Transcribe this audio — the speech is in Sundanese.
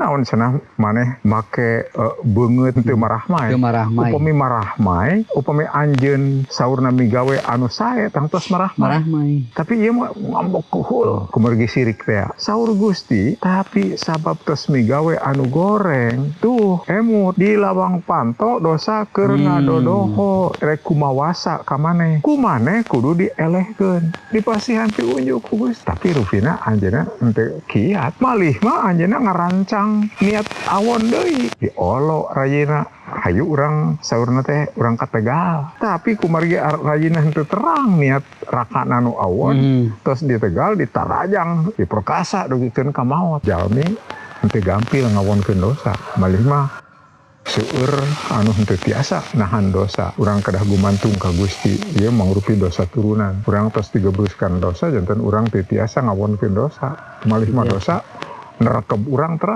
kunaon cenah maneh make beungeut teu marah mae. Teu marah mae. Upami marah mae, upami anjeun saurna migawe anu sae tang tos marah mae. Marah mae. Tapi ieu mah ngambek kuhul kumargi sirik teh. Saur Gusti, tapi sabab tos migawe anu goreng, tuh emut di lawang panto dosa keur ngadodoho rek kumawasa ka maneh. Ku maneh kudu dielehkeun. Dipasihan piunjuk ku Gusti. Tapi rupina anjeunna henteu kiat. Malih mah anjeunna ngarancang niat awon deui. Diolo rayina. Hayu urang saurna teh urang ka Tegal. Tapi kumargi rayina henteu terang niat rakana nu awon. Tos di Tegal ditarajang, diperkasa dugikeun ka maot. Jalmi henteu gampil ngawonkeun dosa. Malih mah seueur anu henteu tiasa nahan dosa. Urang kedah gumantung ka Gusti. Ieu mangrupi dosa turunan. Urang tos digebuskan dosa janten urang teu tiasa ngawonkeun dosa. Malih mah dosa nerekeb urang terang.